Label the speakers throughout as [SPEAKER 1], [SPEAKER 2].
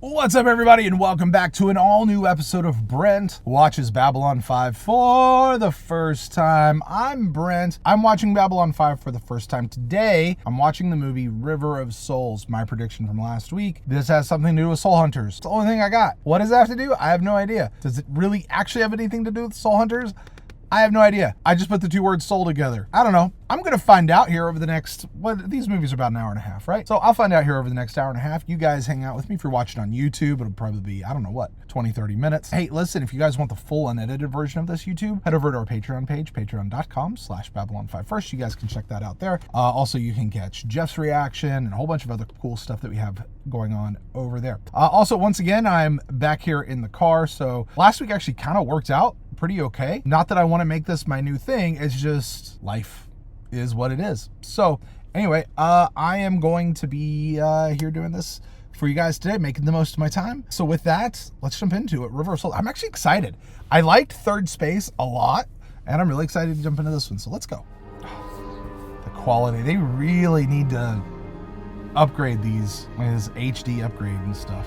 [SPEAKER 1] What's up, everybody, and welcome back to an all-new episode of Brent Watches Babylon 5 for the first time. I'm Brent. I'm watching Babylon 5 for the first time today. I'm watching the movie River of Souls, my prediction from last week. This has something to do with Soulhunters. It's the only thing I got. What does it have to do? I have no idea. Does it really actually have anything to do with Soulhunters? I have no idea. I just put the two words soul together. I don't know. I'm going to find out here over the next, these movies are about an hour and a half, right? So I'll find out here over the next hour and a half. You guys hang out with me. If you're watching on YouTube, it'll probably be, 20, 30 minutes. Hey, listen, if you guys want the full unedited version of this YouTube, head over to our Patreon page, patreon.com/Babylon5First. You guys can check that out there. Also, you can catch Jeff's reaction and a whole bunch of other cool stuff that we have going on over there. Also, once again, I'm back here in the car. So last week actually kind of worked out pretty okay. Not that I want to make this my new thing. It's just life is what it is. So anyway, I am going to be here doing this for you guys today, making the most of my time. So with that, let's jump into it. River of Souls. I'm actually excited. I liked Third Space a lot, and I'm really excited to jump into this one. So let's go. The quality, they really need to upgrade these. This HD upgrade and stuff.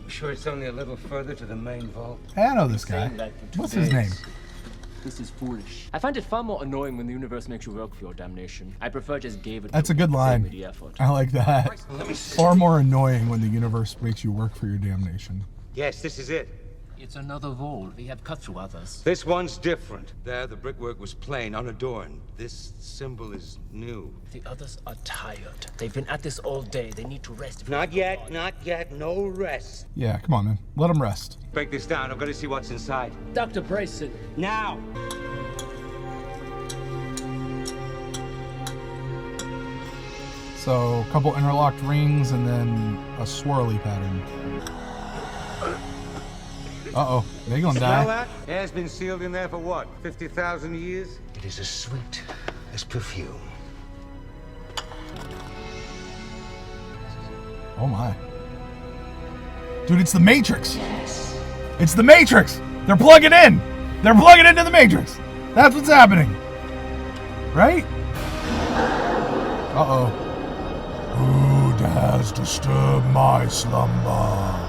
[SPEAKER 2] Sure it's only a little further to the main vault?
[SPEAKER 1] Hey, I know this guy. What's his name?
[SPEAKER 3] This is foolish. I find it far more annoying when the universe makes you work for your damnation. I prefer just gave it.
[SPEAKER 1] That's a good line.
[SPEAKER 3] The effort.
[SPEAKER 1] I like that. Far more annoying when the universe makes you work for your damnation.
[SPEAKER 2] Yes, this is it.
[SPEAKER 3] It's another vault. We have cut through others.
[SPEAKER 2] This one's different. There, the brickwork was plain, unadorned. This symbol is new.
[SPEAKER 3] The others are tired. They've been at this all day. They need to rest.
[SPEAKER 2] Not yet, not yet. No rest.
[SPEAKER 1] Yeah, come on, man. Let them rest.
[SPEAKER 2] Break this down. I'm going to see what's inside.
[SPEAKER 3] Dr. Brayson.
[SPEAKER 2] Now!
[SPEAKER 1] So, a couple interlocked rings and then a swirly pattern. Uh-oh, they gonna die.
[SPEAKER 2] Smell that? Air's been sealed in there for what, 50,000 years? It is as sweet as perfume.
[SPEAKER 1] Oh my. Dude, it's the Matrix.
[SPEAKER 2] Yes.
[SPEAKER 1] It's the Matrix. They're plugging in. They're plugging into the Matrix. That's what's happening. Right? Uh-oh. Who dares disturb my slumber?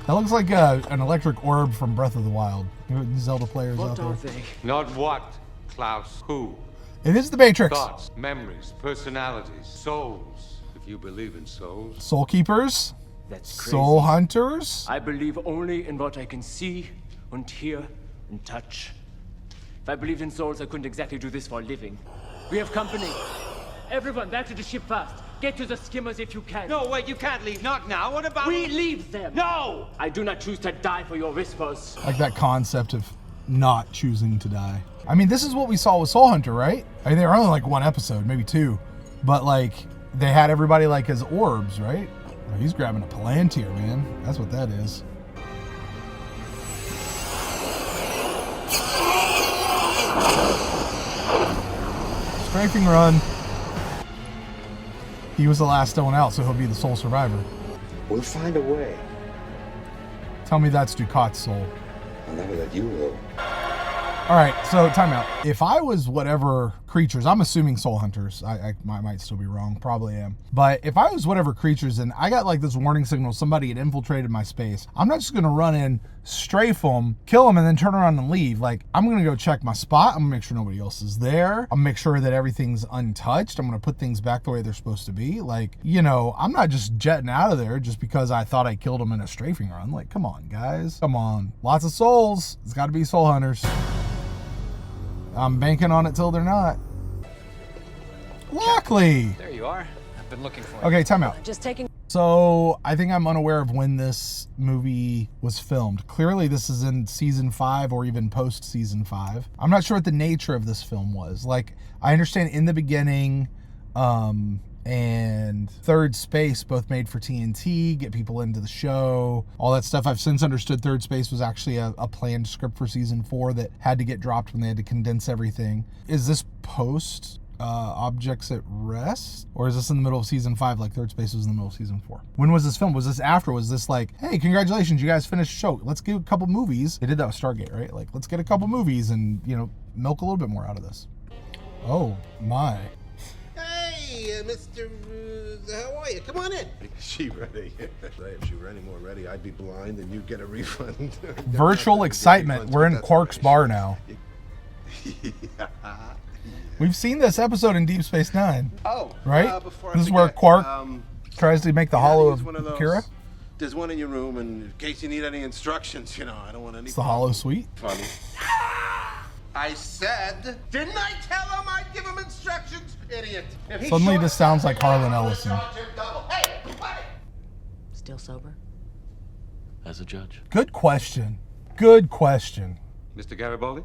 [SPEAKER 1] That looks like an electric orb from Breath of the Wild. Zelda players out there.
[SPEAKER 2] Not what, Klaus. Who?
[SPEAKER 1] It is the Matrix.
[SPEAKER 2] Thoughts, memories, personalities, souls. If you believe in souls.
[SPEAKER 1] Soul Keepers.
[SPEAKER 3] That's crazy.
[SPEAKER 1] Soul Hunters.
[SPEAKER 3] I believe only in what I can see and hear and touch. If I believed in souls, I couldn't exactly do this for a living. We have company. Everyone, back to the ship fast. Get to the skimmers if you can.
[SPEAKER 2] No, wait, you can't leave. Not now. What about...
[SPEAKER 3] We leave them.
[SPEAKER 2] No!
[SPEAKER 3] I do not choose to die for your whispers.
[SPEAKER 1] Like that concept of not choosing to die. I mean, this is what we saw with Soul Hunter, right? I mean, they were only like one episode, maybe two. But like, they had everybody like as orbs, right? Oh, he's grabbing a Palantir, man. That's what that is. Strafing run. He was the last one out, so he'll be the sole survivor.
[SPEAKER 4] We'll find a way.
[SPEAKER 1] Tell me that's Ducat's soul.
[SPEAKER 4] I'll never let you go.
[SPEAKER 1] All right, so time out. If I was whatever creatures, I'm assuming Soul Hunters. I might still be wrong, probably am. But if I was whatever creatures and I got like this warning signal, somebody had infiltrated my space, I'm not just gonna run in, strafe them, kill them, and then turn around and leave. Like, I'm gonna go check my spot. I'm gonna make sure nobody else is there. I'm gonna make sure that everything's untouched. I'm gonna put things back the way they're supposed to be. Like, I'm not just jetting out of there just because I thought I killed them in a strafing run. Like, come on, guys. Come on. Lots of souls. It's gotta be Soul Hunters. I'm banking on it till they're not. Lochley!
[SPEAKER 5] There you are. I've been looking for you.
[SPEAKER 1] Okay, time out.
[SPEAKER 6] Just taking.
[SPEAKER 1] So, I think I'm unaware of when this movie was filmed. Clearly, this is in season 5 or even post season 5. I'm not sure what the nature of this film was. Like, I understand in the beginning, and Third Space both made for TNT, get people into the show, all that stuff. I've since understood Third Space was actually a planned script for season 4 that had to get dropped when they had to condense everything. Is this post Objects at Rest? Or is this in the middle of season 5 like Third Space was in the middle of season 4? When was this filmed? Was this after? Was this like, hey, congratulations, you guys finished the show. Let's get a couple movies. They did that with Stargate, right? Like, let's get a couple movies and, milk a little bit more out of this. Oh, my.
[SPEAKER 7] Hey, Mr.
[SPEAKER 6] How are you? Come on in. Is she ready? If she were any more ready, I'd be blind and you'd get a refund.
[SPEAKER 1] Virtual excitement. We're in Quark's bar now. We've seen this episode in Deep Space Nine.
[SPEAKER 6] Oh,
[SPEAKER 1] right?
[SPEAKER 6] Before I
[SPEAKER 1] This is
[SPEAKER 6] forget,
[SPEAKER 1] where Quark tries to make the hollow of
[SPEAKER 6] one those.
[SPEAKER 1] Kira.
[SPEAKER 6] There's one in your room, and in case you need any instructions, you know, I don't want any.
[SPEAKER 1] It's the hollow suite.
[SPEAKER 6] Funny. I said, didn't I tell him I'd give him instructions, idiot?
[SPEAKER 1] Suddenly this sounds like Harlan Ellison.
[SPEAKER 6] Hey,
[SPEAKER 7] Still sober?
[SPEAKER 8] As a judge.
[SPEAKER 1] Good question. Good question.
[SPEAKER 2] Mr. Garibaldi?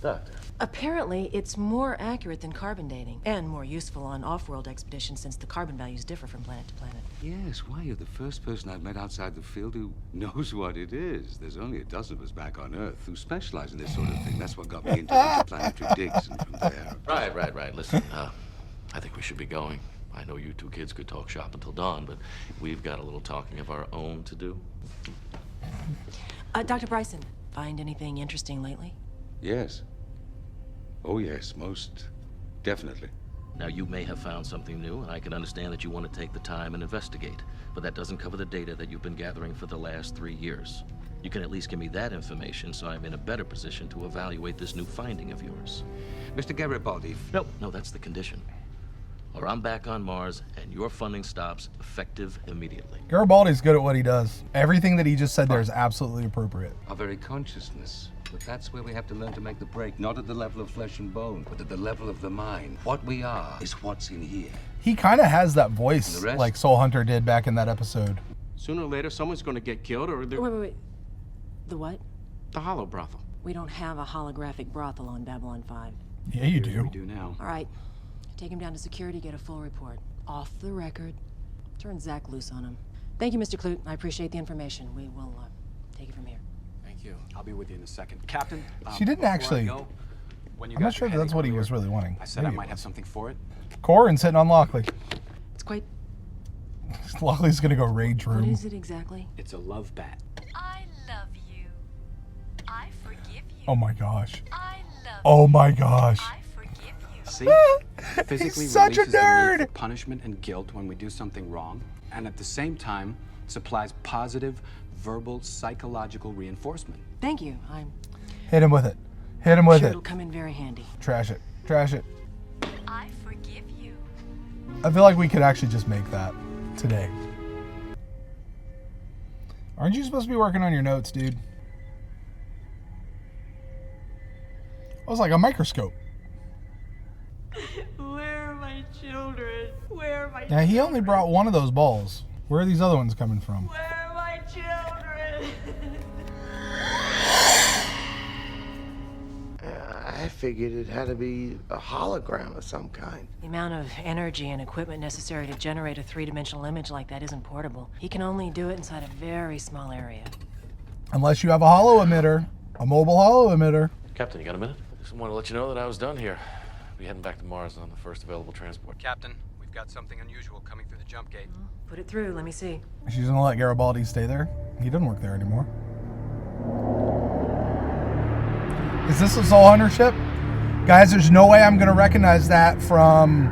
[SPEAKER 8] Doctor.
[SPEAKER 7] Apparently, it's more accurate than carbon dating, and more useful on off-world expeditions since the carbon values differ from planet to planet.
[SPEAKER 2] Yes, why, you're the first person I've met outside the field who knows what it is. There's only a dozen of us back on Earth who specialize in this sort of thing. That's what got me into interplanetary digs, and from there...
[SPEAKER 8] Right. Listen, I think we should be going. I know you two kids could talk shop until dawn, but we've got a little talking of our own to do.
[SPEAKER 7] Dr. Bryson, find anything interesting lately?
[SPEAKER 2] Yes. Oh, yes, most definitely.
[SPEAKER 8] Now, you may have found something new, and I can understand that you want to take the time and investigate, but that doesn't cover the data that you've been gathering for the last 3 years. You can at least give me that information so I'm in a better position to evaluate this new finding of yours.
[SPEAKER 2] Mr. Garibaldi...
[SPEAKER 8] No, that's the condition. Or I'm back on Mars, and your funding stops effective immediately.
[SPEAKER 1] Garibaldi's good at what he does. Everything that he just said there is absolutely appropriate.
[SPEAKER 2] Our very consciousness. But that's where we have to learn to make the break, not at the level of flesh and bone, but at the level of the mind. What we are is what's in here.
[SPEAKER 1] He kind of has that voice
[SPEAKER 2] The rest?
[SPEAKER 1] like Soulhunter did back in that episode.
[SPEAKER 5] Sooner or later, someone's going to get killed, or
[SPEAKER 7] Wait. The what?
[SPEAKER 5] the hollow brothel.
[SPEAKER 7] We don't have a holographic brothel on Babylon 5.
[SPEAKER 1] Yeah, you
[SPEAKER 5] We
[SPEAKER 1] do.
[SPEAKER 5] do now.
[SPEAKER 7] All right, take him down to security, get a full report. Off the record. Turn Zach loose on him. Thank you, Mr. Clute. I appreciate the information. We will take it from here.
[SPEAKER 5] Thank you. I'll be with you in a second. Captain,
[SPEAKER 1] She didn't
[SPEAKER 5] before I
[SPEAKER 1] actually-
[SPEAKER 5] go, when you
[SPEAKER 1] I'm not
[SPEAKER 5] got
[SPEAKER 1] sure
[SPEAKER 5] your
[SPEAKER 1] that that's what he
[SPEAKER 5] headache
[SPEAKER 1] was
[SPEAKER 5] earlier,
[SPEAKER 1] really wanting.
[SPEAKER 5] I said I
[SPEAKER 1] Maybe
[SPEAKER 5] might
[SPEAKER 1] it
[SPEAKER 5] have
[SPEAKER 1] was.
[SPEAKER 5] something for it.
[SPEAKER 1] Corin's hitting on Lochley.
[SPEAKER 7] It's quite...
[SPEAKER 1] Lochley's gonna go rage
[SPEAKER 7] What
[SPEAKER 1] room.
[SPEAKER 7] is it exactly?
[SPEAKER 5] It's a love bat.
[SPEAKER 9] I love you. I forgive you.
[SPEAKER 1] Oh my gosh.
[SPEAKER 9] I love
[SPEAKER 1] Oh my gosh.
[SPEAKER 9] I forgive you.
[SPEAKER 5] See? Physically
[SPEAKER 1] He's such a
[SPEAKER 5] releases the need
[SPEAKER 1] nerd.
[SPEAKER 5] for punishment and guilt when we do something wrong, and at the same time supplies positive verbal psychological reinforcement.
[SPEAKER 7] Thank you. I'm
[SPEAKER 1] Hit him with it. Hit him with
[SPEAKER 7] sure
[SPEAKER 1] it.
[SPEAKER 7] it'll come in very handy.
[SPEAKER 1] Trash it. Trash it.
[SPEAKER 9] I forgive you.
[SPEAKER 1] I feel like we could actually just make that today. Aren't you supposed to be working on your notes, dude? I was like a microscope.
[SPEAKER 9] Where are my children? Where are my
[SPEAKER 1] Yeah, he only brought one of those balls. Where are these other ones coming from?
[SPEAKER 9] Where are my children?
[SPEAKER 6] I figured it had to be a hologram of some kind.
[SPEAKER 7] The amount of energy and equipment necessary to generate a three-dimensional image like that isn't portable. He can only do it inside a very small area.
[SPEAKER 1] Unless you have a hollow emitter. A mobile hollow emitter.
[SPEAKER 8] Captain, you got a minute? Just wanted to let you know that I was done here. Be heading back to Mars on the first available transport.
[SPEAKER 5] Captain, we've got something unusual coming through the jump gate.
[SPEAKER 7] Put it through, let me see.
[SPEAKER 1] She's gonna let Garibaldi stay there. He doesn't work there anymore. Is this a Soul Hunter ship? Guys, there's no way I'm gonna recognize that from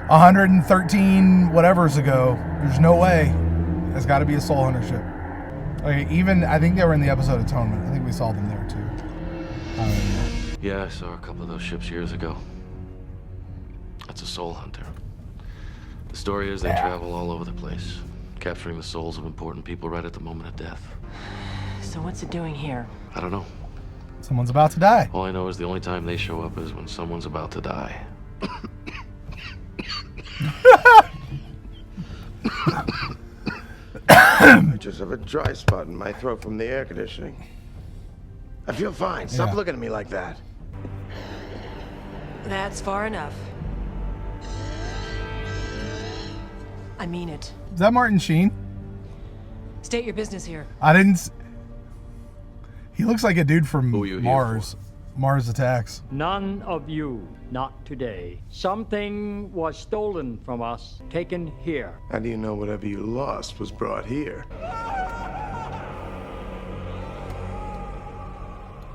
[SPEAKER 1] 113 whatevers ago. There's no way. It's gotta be a Soul Hunter ship. Okay, even, I think they were in the episode Atonement. I think we saw them there too.
[SPEAKER 8] Yeah, I saw a couple of those ships years ago. That's a soul hunter. The story is they travel all over the place, capturing the souls of important people right at the moment of death.
[SPEAKER 7] So what's it doing here?
[SPEAKER 8] I don't know.
[SPEAKER 1] Someone's about to die.
[SPEAKER 8] All I know is the only time they show up is when someone's about to die.
[SPEAKER 6] I just have a dry spot in my throat from the air conditioning. I feel fine. Stop
[SPEAKER 1] Yeah.
[SPEAKER 6] looking at me like that.
[SPEAKER 7] That's far enough. I mean it.
[SPEAKER 1] Is that Martin Sheen?
[SPEAKER 7] State your business here.
[SPEAKER 1] I didn't. He looks like a dude from
[SPEAKER 8] Who are you here
[SPEAKER 1] Mars. Mars Attacks.
[SPEAKER 10] None of you, not today. Something was stolen from us, taken here.
[SPEAKER 6] How do you know whatever you lost was brought here?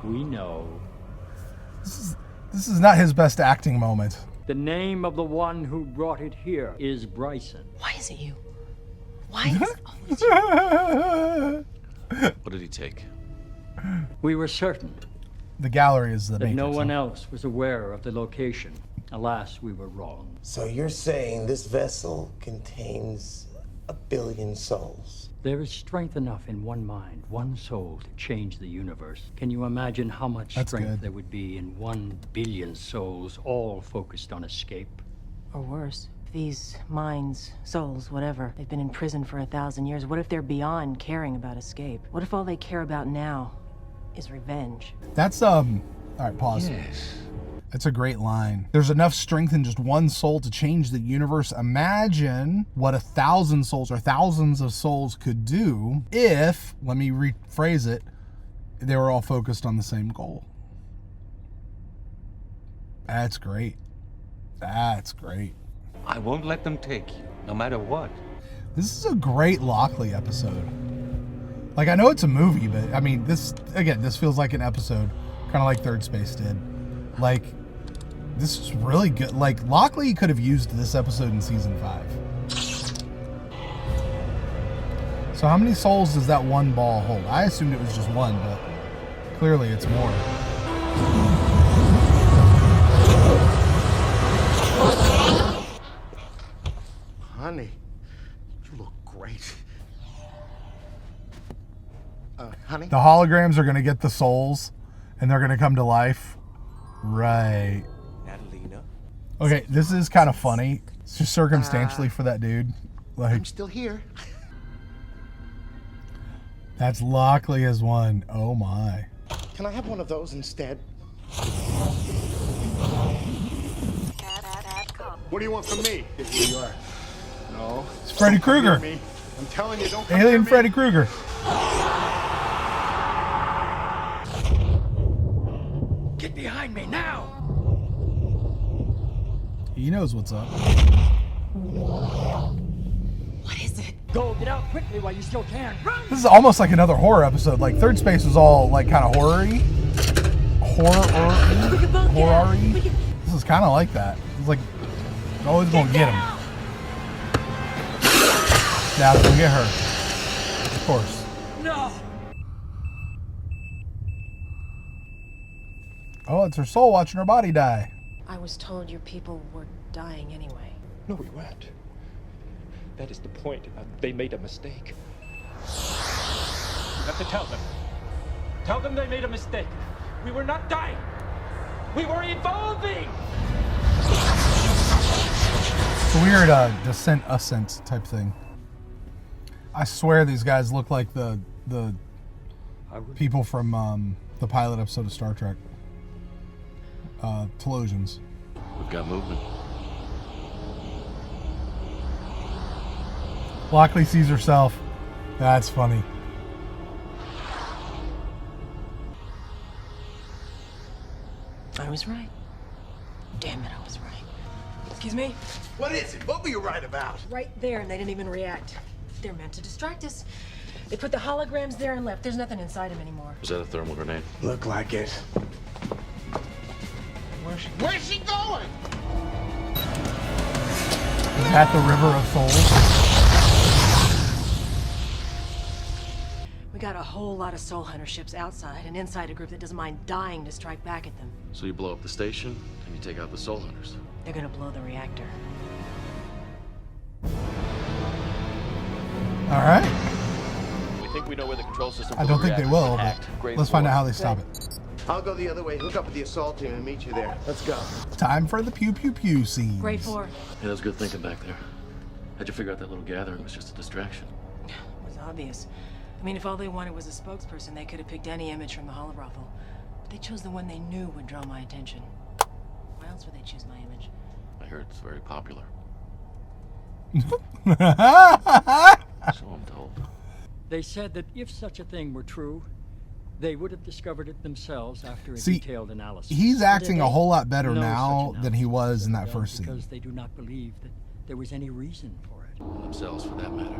[SPEAKER 10] We know.
[SPEAKER 1] This is not his best acting moment.
[SPEAKER 10] The name of the one who brought it here is Bryson.
[SPEAKER 7] Why is it you? Why is it always you?
[SPEAKER 8] What did he take?
[SPEAKER 10] We were certain
[SPEAKER 1] The gallery is the
[SPEAKER 10] that no
[SPEAKER 1] Matrix,
[SPEAKER 10] one
[SPEAKER 1] huh?
[SPEAKER 10] else was aware of the location. Alas, we were wrong.
[SPEAKER 6] So you're saying this vessel contains 1 billion souls?
[SPEAKER 10] There is strength enough in one mind, one soul, to change the universe. Can you imagine how much
[SPEAKER 1] That's
[SPEAKER 10] strength
[SPEAKER 1] good.
[SPEAKER 10] there would be in 1 billion souls, all focused on escape?
[SPEAKER 7] Or worse, these minds, souls, whatever, they've been in prison for 1,000 years. What if they're beyond caring about escape? What if all they care about now is revenge?
[SPEAKER 1] That's all right, pause.
[SPEAKER 2] Yes.
[SPEAKER 1] That's a great line. There's enough strength in just one soul to change the universe. Imagine what 1,000 souls or thousands of souls could do if, let me rephrase it, they were all focused on the same goal. That's great. That's great.
[SPEAKER 2] I won't let them take you, no matter what.
[SPEAKER 1] This is a great Lochley episode. Like, I know it's a movie, but I mean, this feels like an episode, kind of like Third Space did. Like, this is really good. Like, Lochley could have used this episode in season 5. So how many souls does that one ball hold? I assumed it was just one, but clearly it's more.
[SPEAKER 6] Honey, you look great. Honey?
[SPEAKER 1] The holograms are going to get the souls, and they're going to come to life. Right.
[SPEAKER 6] Natalina?
[SPEAKER 1] Okay, this is kind of funny. It's just circumstantially for that dude. Like,
[SPEAKER 6] I'm still here.
[SPEAKER 1] that's Lochley as one. Oh my.
[SPEAKER 6] Can I have one of those instead? What do you want from me? Here you are. No.
[SPEAKER 1] It's Freddy Krueger.
[SPEAKER 6] Me. I'm telling you, don't come
[SPEAKER 1] Alien
[SPEAKER 6] near me.
[SPEAKER 1] Freddy Krueger.
[SPEAKER 10] Get behind me now!
[SPEAKER 1] He knows what's up.
[SPEAKER 7] What is it?
[SPEAKER 10] Go, get out quickly while you still can. Run!
[SPEAKER 1] This is almost like another horror episode. Like, Third Space was all like kind of horror-y.
[SPEAKER 7] We can both get out.
[SPEAKER 1] Horror-y.
[SPEAKER 7] We can...
[SPEAKER 1] This is kind of like that. It's like, always gonna get him. Now it's gonna get her. Of course.
[SPEAKER 10] No!
[SPEAKER 1] Oh, it's her soul watching her body die.
[SPEAKER 7] I was told your people were dying anyway.
[SPEAKER 11] No, we weren't. That is the point. They made a mistake. You have to tell them. Tell them they made a mistake. We were not dying. We were evolving.
[SPEAKER 1] It's a weird descent ascent type thing. I swear these guys look like the people from the pilot episode of Star Trek. Telosians.
[SPEAKER 8] We've got movement.
[SPEAKER 1] Lochley sees herself. That's funny.
[SPEAKER 7] I was right. Damn it, I was right. Excuse me?
[SPEAKER 6] What is it? What were you right about?
[SPEAKER 7] Right there, and they didn't even react. They're meant to distract us. They put the holograms there and left. There's nothing inside them anymore.
[SPEAKER 8] Was that a thermal grenade?
[SPEAKER 6] Look like it. Where's she going?
[SPEAKER 1] Is that the River of Souls?
[SPEAKER 7] We got a whole lot of soul hunter ships outside and inside a group that doesn't mind dying to strike back at them.
[SPEAKER 8] So you blow up the station, and you take out the Soulhunters.
[SPEAKER 7] They're gonna blow the reactor.
[SPEAKER 1] All right.
[SPEAKER 11] We think we know where the control system.
[SPEAKER 1] I don't think they will, but let's find out how they stop it.
[SPEAKER 6] I'll go the other way. Hook up with the assault team and meet you there. Let's go.
[SPEAKER 1] Time for the pew pew pew scene.
[SPEAKER 7] Grade 4.
[SPEAKER 8] Hey, that was good thinking back there. How'd you figure out that little gathering was just a distraction?
[SPEAKER 7] It was obvious. I mean, if all they wanted was a spokesperson, they could have picked any image from the holobrothel. But they chose the one they knew would draw my attention. Why else would they choose my image?
[SPEAKER 8] I heard it's very popular. So I'm told.
[SPEAKER 10] They said that if such a thing were true, they would have discovered it themselves after a
[SPEAKER 1] See,
[SPEAKER 10] detailed analysis.
[SPEAKER 1] He's acting a whole lot better
[SPEAKER 10] No
[SPEAKER 1] now
[SPEAKER 10] such
[SPEAKER 1] than he was in that
[SPEAKER 10] analysis
[SPEAKER 1] first scene.
[SPEAKER 10] because they do not believe that there was any reason for it.
[SPEAKER 8] And themselves, for that matter.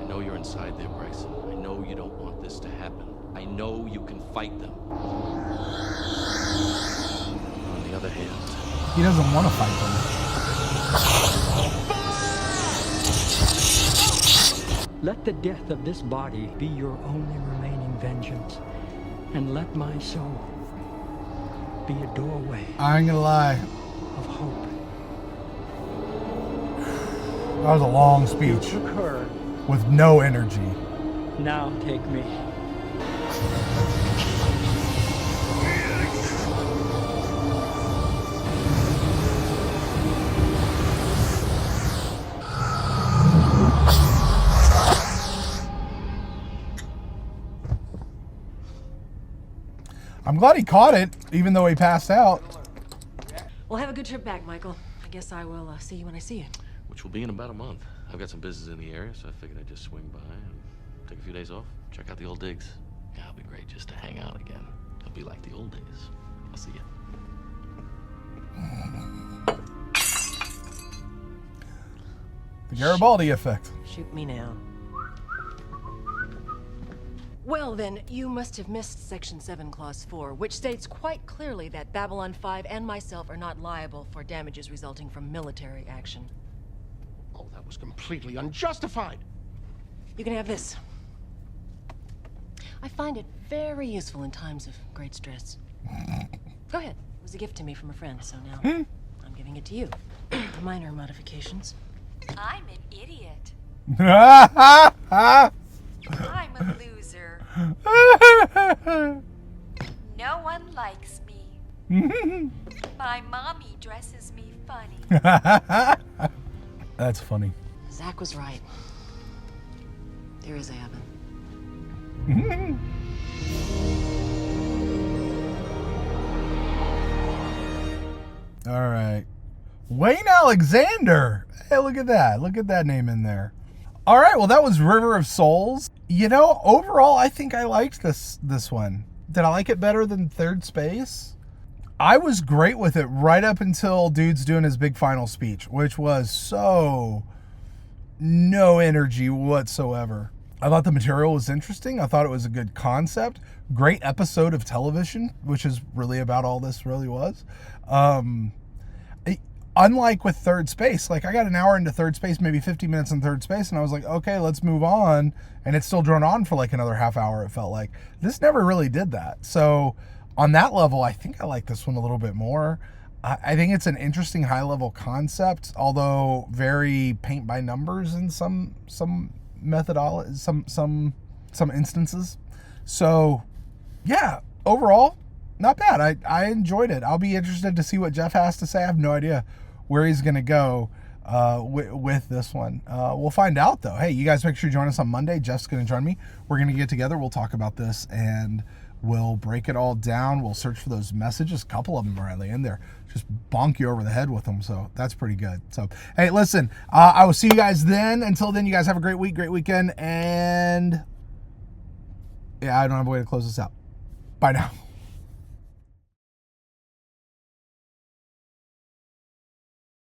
[SPEAKER 8] I know you're inside there, Bryson. I know you don't want this to happen. I know you can fight them. On the other hand,
[SPEAKER 1] He doesn't want to fight them.
[SPEAKER 10] Let the death of this body be your only remaining vengeance, and let my soul be a doorway
[SPEAKER 1] I ain't gonna lie.
[SPEAKER 10] of hope.
[SPEAKER 1] That was a long speech
[SPEAKER 10] Took her.
[SPEAKER 1] with no energy.
[SPEAKER 10] Now take me.
[SPEAKER 1] I'm glad he caught it, even though he passed out.
[SPEAKER 7] Well, have a good trip back, Michael. I guess I will see you when I see you.
[SPEAKER 8] Which will be in about a month. I've got some business in the area, so I figured I'd just swing by and take a few days off, check out the old digs. Yeah, it'll be great just to hang out again. It'll be like the old days. I'll see you.
[SPEAKER 1] The Garibaldi effect.
[SPEAKER 7] Shoot me now. Well then, you must have missed Section 7, Clause 4, which states quite clearly that Babylon 5 and myself are not liable for damages resulting from military action.
[SPEAKER 6] Oh, that was completely unjustified.
[SPEAKER 7] You can have this. I find it very useful in times of great stress. Go ahead. It was a gift to me from a friend, so now I'm giving it to you. Minor modifications.
[SPEAKER 9] I'm an idiot.
[SPEAKER 1] I'm
[SPEAKER 9] I'm a loser. No one likes me. My mommy dresses me funny.
[SPEAKER 1] That's funny.
[SPEAKER 7] Zach was right. There is a heaven.
[SPEAKER 1] All right. Wayne Alexander. Hey, look at that. Look at that name in there. All right, well, that was River of Souls. You know, overall, I think I liked this one. Did I like it better than Third Space? I was great with it right up until dude's doing his big final speech, which was so no energy whatsoever. I thought the material was interesting. I thought it was a good concept. Great episode of television, which is really about all this really was. Unlike with Third Space, like I got an hour into Third Space, maybe 50 minutes in Third Space, and I was like, okay, let's move on. And it's still drawn on for like another half hour, it felt like. This never really did that. So on that level, I think I like this one a little bit more. I think it's an interesting high-level concept, although very paint by numbers in some methodology, some instances. So yeah, overall, not bad. I enjoyed it. I'll be interested to see what Jeff has to say. I have no idea where he's going to go with this one. We'll find out, though. Hey, you guys make sure you join us on Monday. Jeff's going to join me. We're going to get together. We'll talk about this, and we'll break it all down. We'll search for those messages. A couple of them are really in there. Just bonk you over the head with them, so that's pretty good. So, hey, listen, I will see you guys then. Until then, you guys have a great week, great weekend, and yeah, I don't have a way to close this out. Bye now.